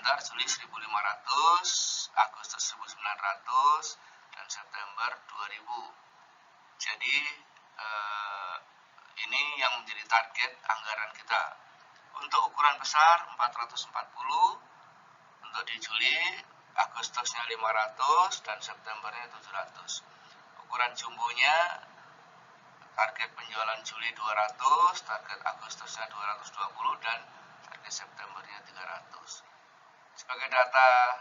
standar Juli 1.500, Agustus 1.900, dan September 2.000. Jadi ini yang menjadi target anggaran kita. Untuk ukuran besar 440, untuk di Juli, Agustusnya 500, dan Septembernya 700. Ukuran jumbonya target penjualan Juli 200, target Agustusnya 220, dan target Septembernya 300. Sebagai data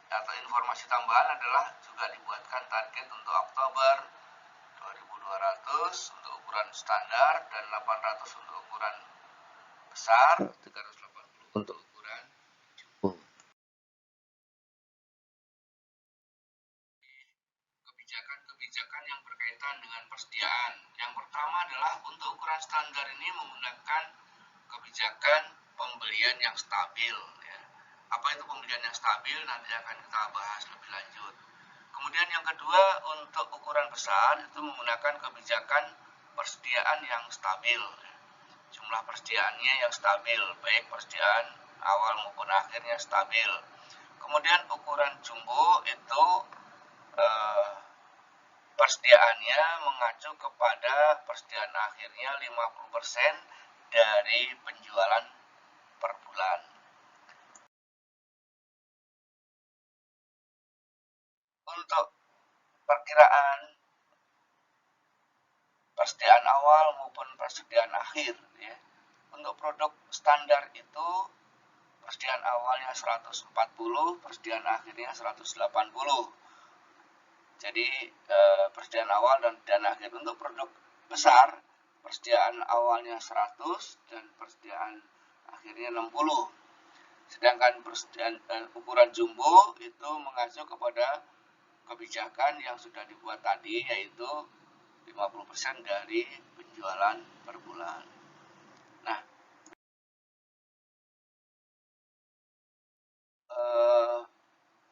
atau informasi tambahan adalah juga dibuatkan target untuk Oktober 2.200 untuk ukuran standar dan 800 untuk ukuran besar, 380 untuk ukuran jumbo. Kebijakan yang berkaitan dengan persediaan. Yang pertama adalah untuk ukuran standar ini menggunakan kebijakan pembelian yang stabil. Ya. Apa itu pembelian yang stabil? Nanti akan kita bahas lebih lanjut. Kemudian yang kedua, untuk ukuran besar itu menggunakan kebijakan persediaan yang stabil. Ya. Jumlah persediaannya yang stabil, baik persediaan awal maupun akhirnya stabil. Kemudian ukuran jumbo itu persediaannya mengacu kepada persediaan akhirnya 50% dari penjualan per bulan. Untuk perkiraan persediaan awal maupun persediaan akhir, ya. Untuk produk standar itu persediaan awalnya 140, persediaan akhirnya 180. Jadi persediaan awal dan akhir. Untuk produk besar, persediaan awalnya 100 dan persediaan akhirnya 60. Sedangkan persediaan ukuran jumbo itu mengacu kepada kebijakan yang sudah dibuat tadi, yaitu 50% dari penjualan per bulan. Nah,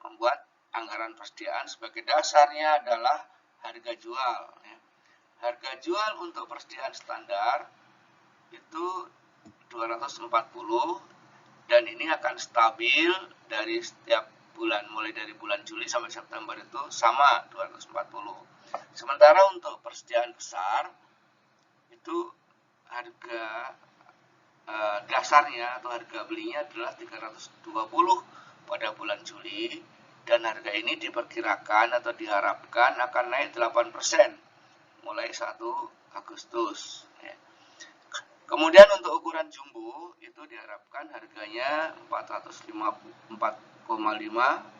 membuat anggaran persediaan sebagai dasarnya adalah harga jual. Ya. Harga jual untuk persediaan standar itu 240 dan ini akan stabil dari setiap bulan, mulai dari bulan Juli sampai September itu sama 240. Sementara untuk persediaan besar itu harga dasarnya atau harga belinya adalah 320 pada bulan Juli, dan harga ini diperkirakan atau diharapkan akan naik 8% mulai 1 Agustus. Ya. Kemudian untuk ukuran jumbo itu diharapkan harganya 4,5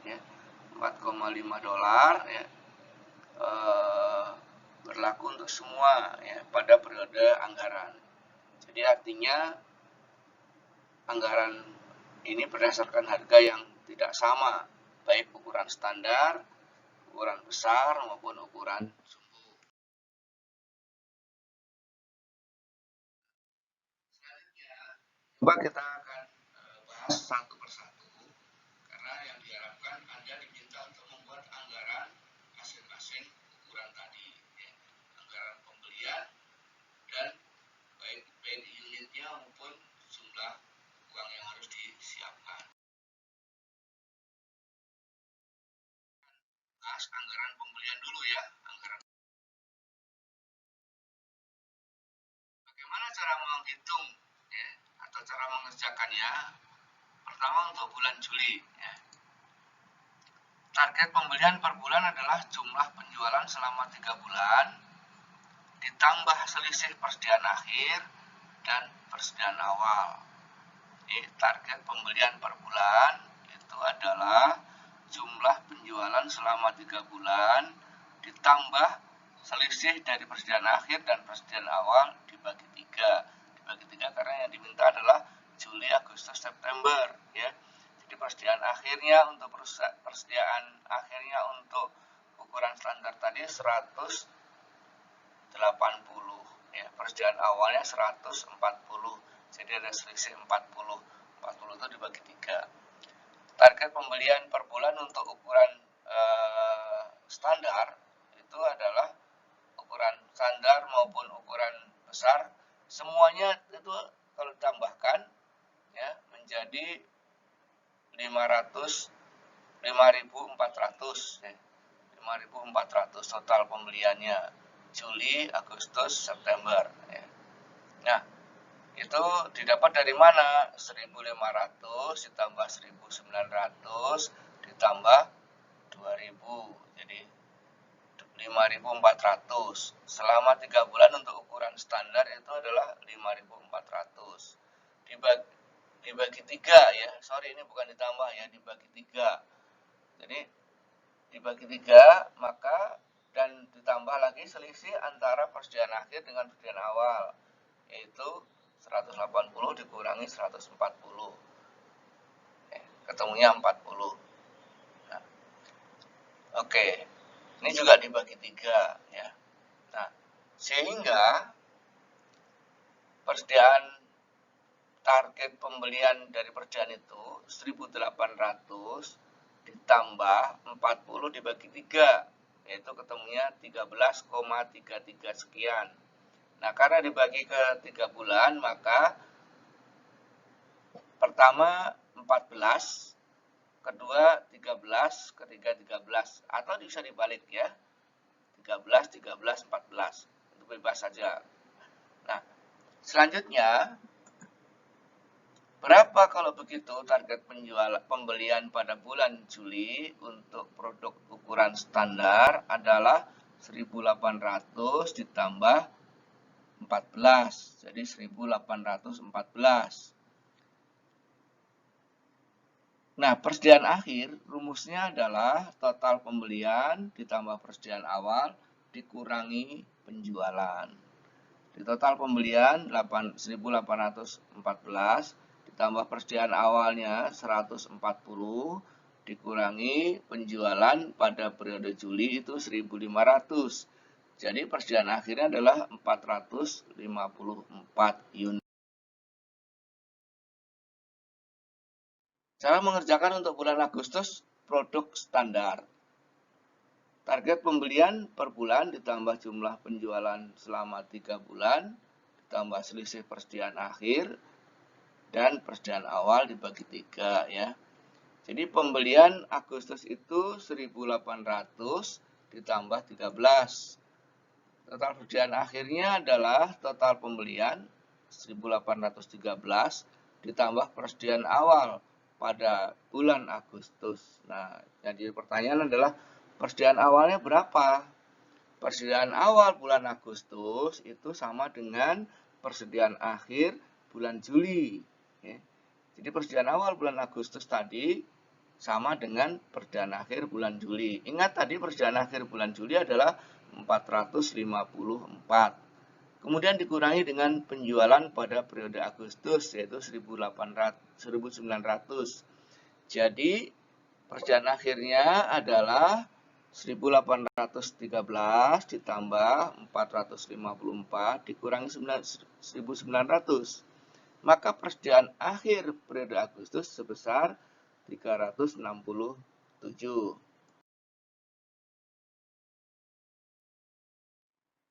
ya, 4,5 dolar ya, berlaku untuk semua ya pada periode anggaran. Jadi artinya anggaran ini berdasarkan harga yang tidak sama, baik ukuran standar, ukuran besar maupun ukuran jumbo. Selanjutnya, coba kita akan bahas satu persatu, karena yang diharapkan Anda diminta untuk membuat anggaran masing-masing ukuran tadi, ya. Anggaran pembelian dan baik unitnya maupun jumlah uang yang harus disiapkan. Bahas anggaran pembelian dulu ya. Bagaimana cara menghitung ya, atau cara mengerjakannya? Pertama untuk bulan Juli. Ya. Target pembelian per bulan adalah jumlah penjualan selama 3 bulan ditambah selisih persediaan akhir dan persediaan awal. Jadi target pembelian per bulan itu adalah jumlah penjualan selama 3 bulan ditambah selisih dari persediaan akhir dan persediaan awal dibagi 3. Dibagi 3 karena yang diminta adalah Juli, Agustus, September ya. Jadi persediaan akhirnya untuk ukuran standar tadi 180 ya. Persediaan awalnya 140. Jadi ada selisih 40. 40 itu dibagi 3. Target pembelian per bulan untuk ukuran standar itu adalah ukuran standar maupun ukuran besar, semuanya itu kalau ditambahkan ya menjadi 5.400 ya. 5.400 total pembeliannya Juli, Agustus, September ya. Nah, itu didapat dari mana? 1.500 ditambah 1.900 ditambah 2.000, jadi 5.400. Selama 3 bulan untuk ukuran standar itu adalah 5.400. Dibagi 3 ya, sorry ini bukan ditambah ya, dibagi 3. Jadi dibagi 3 maka dan ditambah lagi selisih antara persediaan akhir dengan persediaan awal, yaitu 180 dikurangi 140, ketemunya 40. Nah, oke, ini juga dibagi 3 ya. Nah, sehingga persediaan target pembelian dari persediaan itu 1.800 ditambah 40 dibagi 3, yaitu ketemunya 13,33 sekian. Nah, karena dibagi ke 3 bulan, maka pertama 14, kedua 13, ketiga 13, atau bisa dibalik ya, 13, 13, 14, itu bebas saja. Nah, selanjutnya, berapa kalau begitu target pembelian pada bulan Juli untuk produk ukuran standar adalah 1.800 ditambah 14, jadi 1.814. Nah, persediaan akhir rumusnya adalah total pembelian ditambah persediaan awal dikurangi penjualan. Di total pembelian 1.814 ditambah persediaan awalnya 140 dikurangi penjualan pada periode Juli itu 1.500. Jadi persediaan akhirnya adalah 454 unit. Cara mengerjakan untuk bulan Agustus produk standar. Target pembelian per bulan ditambah jumlah penjualan selama 3 bulan, ditambah selisih persediaan akhir, dan persediaan awal dibagi 3 ya. Jadi pembelian Agustus itu 1.800 ditambah 13. Total persediaan akhirnya adalah total pembelian 1.813 ditambah persediaan awal pada bulan Agustus. Nah, jadi pertanyaan adalah persediaan awalnya berapa? Persediaan awal bulan Agustus itu sama dengan persediaan akhir bulan Juli. Ya. Jadi persediaan awal bulan Agustus tadi sama dengan persediaan akhir bulan Juli. Ingat tadi persediaan akhir bulan Juli adalah 454. Kemudian dikurangi dengan penjualan pada periode Agustus yaitu 1.900. Jadi persediaan akhirnya adalah 1.813 ditambah 454 dikurangi 1.900. Maka persediaan akhir periode Agustus sebesar 367.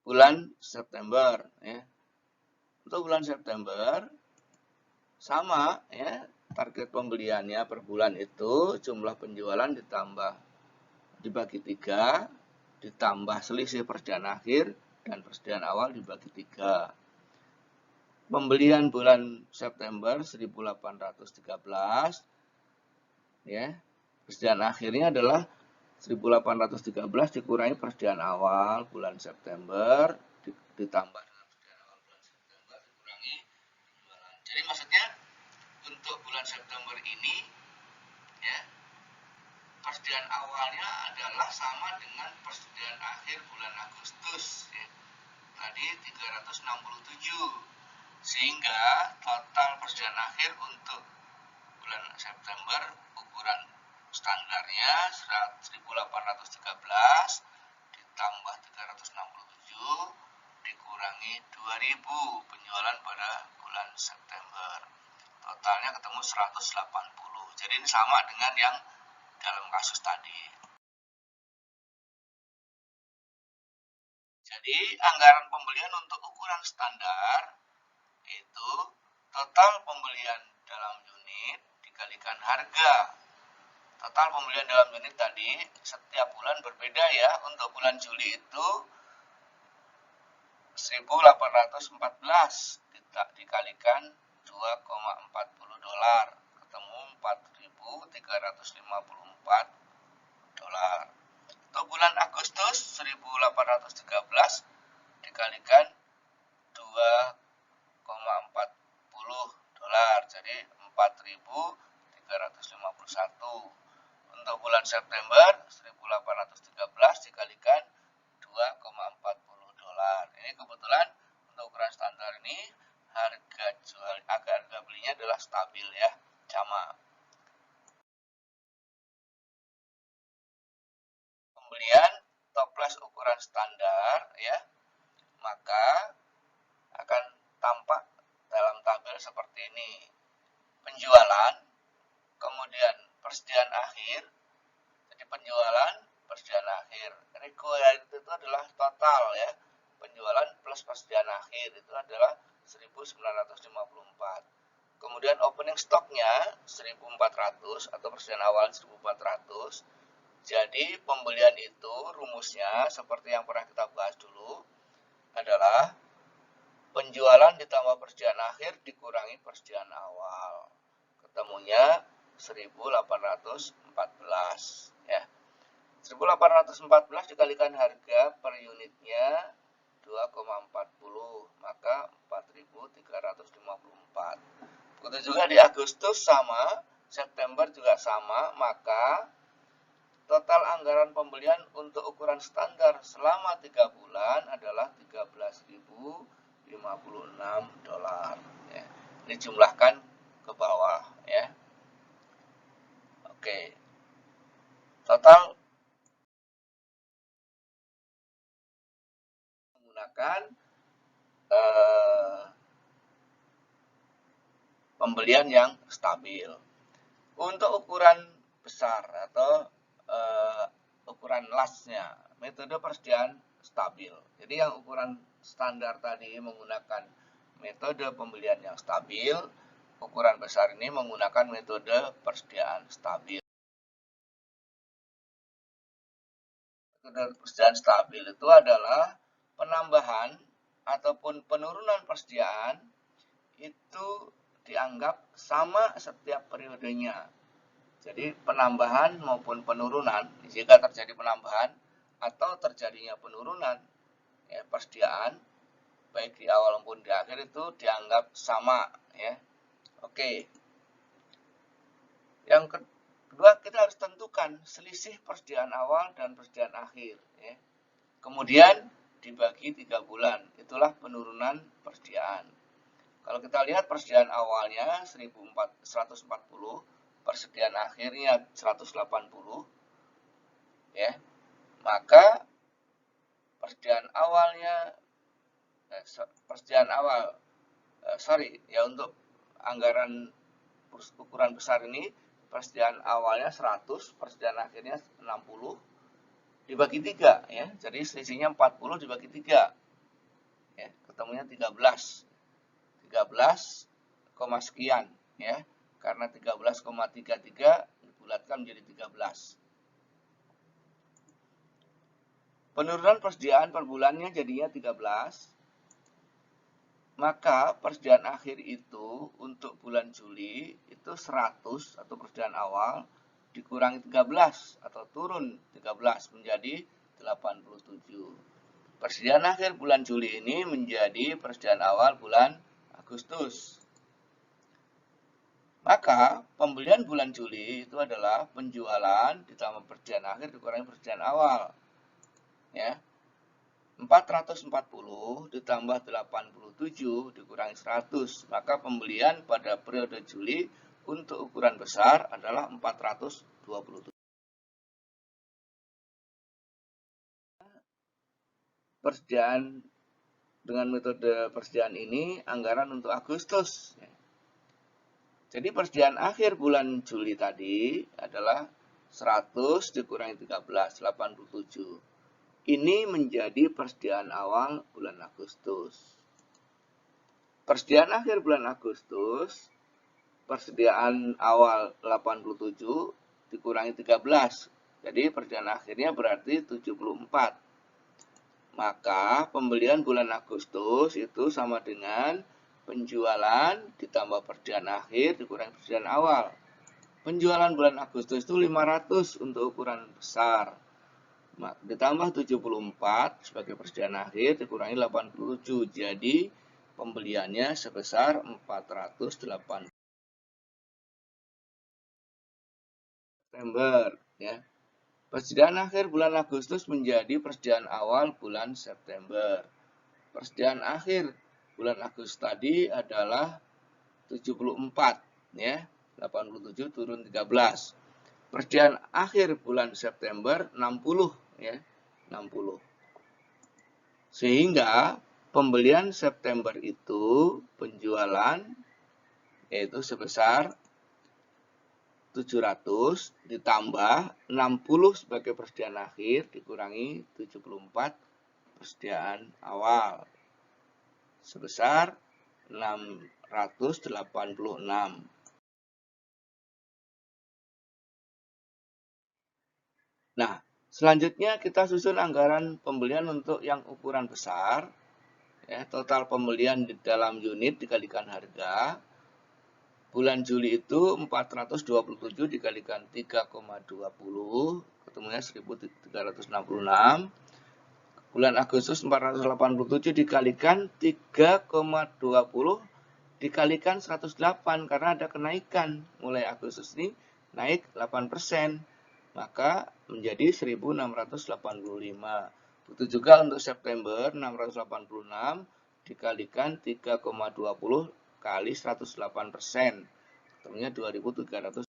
Bulan September ya. Untuk bulan September sama ya, target pembeliannya per bulan itu jumlah penjualan ditambah dibagi 3 ditambah selisih persediaan akhir dan persediaan awal dibagi 3. Pembelian bulan September 1.813 ya. Persediaan akhirnya adalah 1.813 dikurangi persediaan awal bulan September ditambah dengan persediaan awal bulan September dikurangi penjualan. Jadi maksudnya untuk bulan September ini ya, persediaan awalnya adalah sama dengan persediaan akhir bulan Agustus ya. Tadi 367. Sehingga total persediaan akhir untuk bulan September ukuran standarnya 1.813 ditambah 367 dikurangi 2.000 penjualan pada bulan September. Totalnya ketemu 180. Jadi ini sama dengan yang dalam kasus tadi. Jadi anggaran pembelian untuk ukuran standar itu total pembelian dalam unit dikalikan harga total pembelian dalam unit tadi setiap bulan berbeda ya. Untuk bulan Juli itu 1.814 dikalikan 2,40 dolar ketemu 4.354 dolar. Untuk bulan Agustus 1.813 dikalikan 2,40 dolar, jadi 4.351. Untuk bulan September 1.813 dikalikan 2,40 dolar. Ini kebetulan untuk ukuran standar ini harga belinya adalah stabil ya, sama. Pembelian toples ukuran standar ya, maka akan tampak dalam tabel seperti ini. Penjualan, kemudian persediaan akhir. Jadi penjualan, persediaan akhir. Required itu adalah total ya. Penjualan plus persediaan akhir itu adalah 1.954. Kemudian opening stoknya 1.400 atau persediaan awal 1.400. Jadi pembelian itu rumusnya seperti yang pernah kita bahas dulu adalah penjualan ditambah persediaan akhir dikurangi persediaan awal. Ketemunya 1.814 ya. 1.814 dikalikan harga per unitnya 2,40, maka 4.354. Begitu juga di Agustus sama, September juga sama, maka total anggaran pembelian untuk ukuran standar selama 3 bulan adalah 13.056 dolar. Ya. Dijumlahkan ke bawah ya. Oke. Total menggunakan pembelian yang stabil. Untuk ukuran besar atau ukuran lasnya, metode persediaan stabil. Jadi yang ukuran standar tadi menggunakan metode pembelian yang stabil, ukuran besar ini menggunakan metode persediaan stabil. Metode persediaan stabil itu adalah penambahan ataupun penurunan persediaan itu dianggap sama setiap periodenya. Jadi penambahan maupun penurunan, jika terjadi penambahan atau terjadinya penurunan ya, persediaan baik di awal maupun di akhir itu dianggap sama ya. Oke. Yang kedua, kita harus tentukan selisih persediaan awal dan persediaan akhir ya. Kemudian dibagi 3 bulan, itulah penurunan persediaan. Kalau kita lihat persediaan awalnya 1.140, persediaan akhirnya 180 ya, maka persediaan untuk anggaran ukuran besar ini persediaan awalnya 100, persediaan akhirnya 60 dibagi 3 ya, jadi selisihnya 40 dibagi 3 ya, ketemunya 13 sekian ya. Karena 13,33 dibulatkan menjadi 13. Penurunan persediaan per bulannya jadinya 13. Maka persediaan akhir itu untuk bulan Juli itu 100 atau persediaan awal dikurangi 13 atau turun 13 menjadi 87. Persediaan akhir bulan Juli ini menjadi persediaan awal bulan Agustus. Maka pembelian bulan Juli itu adalah penjualan ditambah persediaan akhir dikurangi persediaan awal. Ya. 440 ditambah 87 dikurangi 100. Maka pembelian pada periode Juli untuk ukuran besar adalah 427. Persediaan dengan metode persediaan ini anggaran untuk Agustus. Jadi persediaan akhir bulan Juli tadi adalah 100 dikurangi 13, 87. Ini menjadi persediaan awal bulan Agustus. Persediaan akhir bulan Agustus, persediaan awal 87 dikurangi 13. Jadi persediaan akhirnya berarti 74. Maka pembelian bulan Agustus itu sama dengan penjualan ditambah persediaan akhir dikurangi persediaan awal. Penjualan bulan Agustus itu 500 untuk ukuran besar. Ditambah 74 sebagai persediaan akhir dikurangi 87. Jadi pembeliannya sebesar 480 September ya. Persediaan akhir bulan Agustus menjadi persediaan awal bulan September. Persediaan akhir bulan Agustus tadi adalah 74 ya. 87 turun 13. Persediaan akhir bulan September 60 ya. 60. Sehingga pembelian September itu penjualan yaitu sebesar 700 ditambah 60 sebagai persediaan akhir dikurangi 74 persediaan awal sebesar 686. Nah, selanjutnya kita susun anggaran pembelian untuk yang ukuran besar. Ya, total pembelian di dalam unit dikalikan harga. Bulan Juli itu 427 dikalikan 3,20, ketemunya 1366. Bulan Agustus 487 dikalikan 3,20 dikalikan 108 karena ada kenaikan. Mulai Agustus ini naik 8%, maka menjadi 1685. Begitu juga untuk September 686 dikalikan 3,20 kali 108%, ketemunya 2300.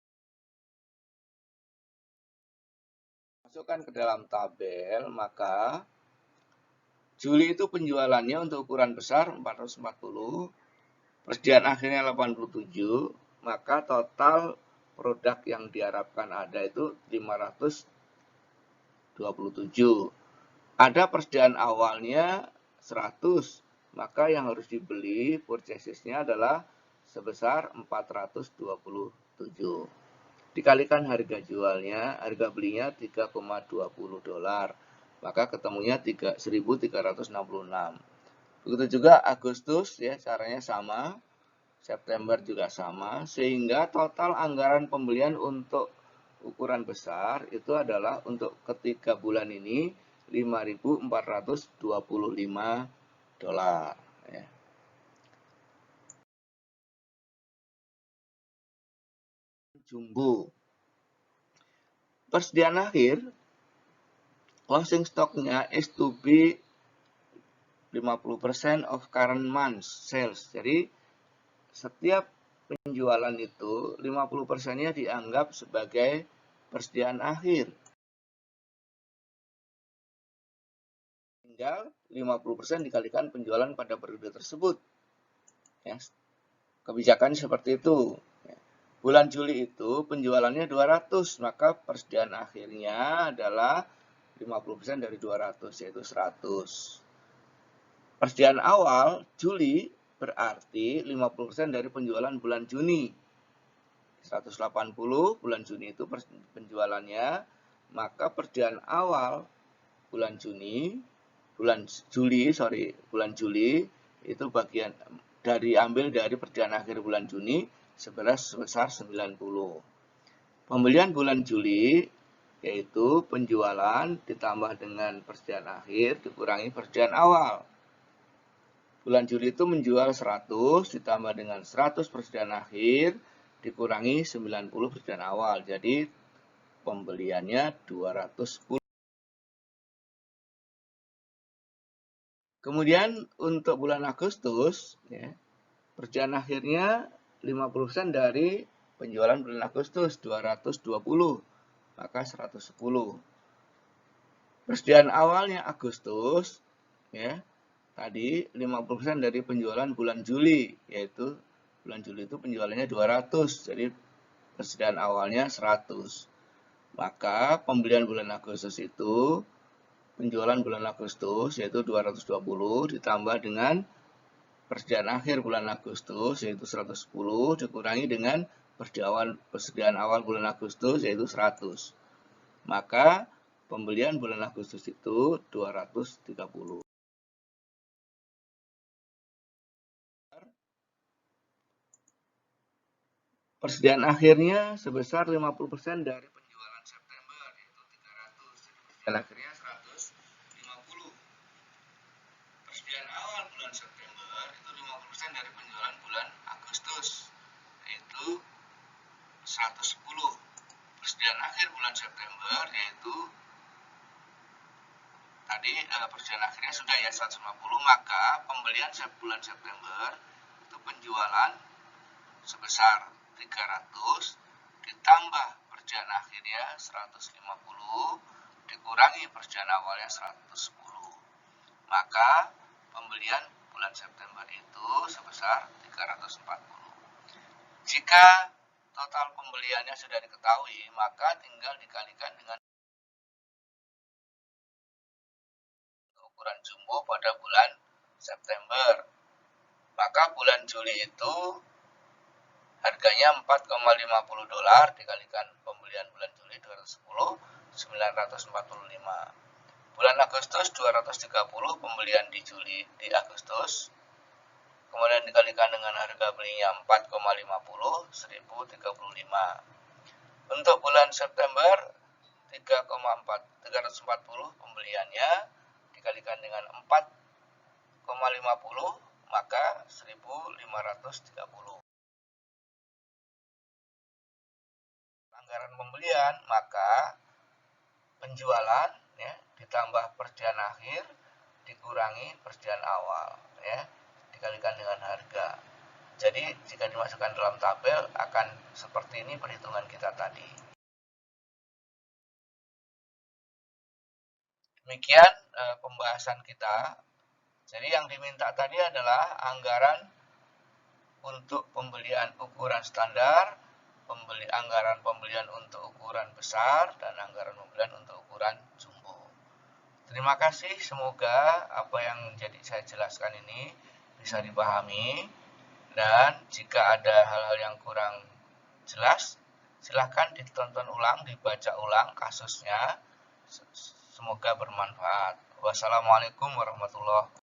Masukkan ke dalam tabel, maka Juli itu penjualannya untuk ukuran besar 440, persediaan akhirnya 87, maka total produk yang diharapkan ada itu 527. Ada persediaan awalnya 100. Maka yang harus dibeli purchasesnya adalah sebesar 427. Dikalikan harga jualnya, harga belinya 3,20 dolar. Maka ketemunya 1366. Begitu juga Agustus ya, caranya sama. September juga sama, sehingga total anggaran pembelian untuk ukuran besar itu adalah untuk ketiga bulan ini 5.425 dolar. Ya. Jumbo. Persediaan akhir, closing stocknya is to be 50% of current month sales. Jadi setiap penjualan itu 50%-nya dianggap sebagai persediaan akhir. Tinggal 50% dikalikan penjualan pada periode tersebut. Ya, kebijakannya seperti itu. Bulan Juli itu penjualannya 200, maka persediaan akhirnya adalah 50% dari 200, yaitu 100. Persediaan awal Juli berarti 50% dari penjualan bulan Juni. 180 bulan Juni itu penjualannya, maka persediaan awal bulan Juli itu bagian ambil dari persediaan akhir bulan Juni sebesar 90. Pembelian bulan Juli yaitu penjualan ditambah dengan persediaan akhir dikurangi persediaan awal. Bulan Juli itu menjual 100 ditambah dengan 100 persediaan akhir dikurangi 90 persediaan awal. Jadi pembeliannya 210. Kemudian untuk bulan Agustus, ya, persediaan akhirnya 50% dari penjualan bulan Agustus 220, maka 110. Persediaan awalnya Agustus, ya, tadi 50% dari penjualan bulan Juli, yaitu bulan Juli itu penjualannya 200, jadi persediaan awalnya 100. Maka pembelian bulan Agustus itu penjualan bulan Agustus yaitu 220 ditambah dengan persediaan akhir bulan Agustus yaitu 110 dikurangi dengan persediaan awal bulan Agustus yaitu 100. Maka pembelian bulan Agustus itu 230. Persediaan akhirnya sebesar 50% dari penjualan September, yaitu 300. Jadi persediaan akhirnya 150. Persediaan awal bulan September itu 50% dari penjualan bulan Agustus, yaitu 110. Persediaan akhir bulan September yaitu tadi persediaan akhirnya sudah ya 150, maka pembelian bulan September itu penjualan sebesar 300 ditambah persediaan akhirnya 150 dikurangi persediaan awalnya 110. Maka pembelian bulan September itu sebesar 340. Jika total pembeliannya sudah diketahui, maka tinggal dikalikan dengan ukuran jumbo pada bulan September. Maka bulan Juli itu harganya $4,50 dikalikan pembelian bulan Juli 210, 945. Bulan Agustus 230 pembelian di Agustus. Kemudian dikalikan dengan harga belinya 4,50, 1035. Untuk bulan September 340 pembeliannya dikalikan dengan 4,50 maka 1530. Anggaran pembelian maka penjualan ya ditambah persediaan akhir dikurangi persediaan awal ya dikalikan dengan harga. Jadi jika dimasukkan dalam tabel akan seperti ini perhitungan kita tadi. Demikian pembahasan kita. Jadi yang diminta tadi adalah anggaran untuk pembelian ukuran standar, anggaran pembelian untuk ukuran besar, dan anggaran pembelian untuk ukuran jumbo. Terima kasih, semoga apa yang saya jelaskan ini bisa dipahami. Dan jika ada hal-hal yang kurang jelas, silahkan ditonton ulang, dibaca ulang kasusnya. Semoga bermanfaat. Wassalamualaikum warahmatullahi wabarakatuh.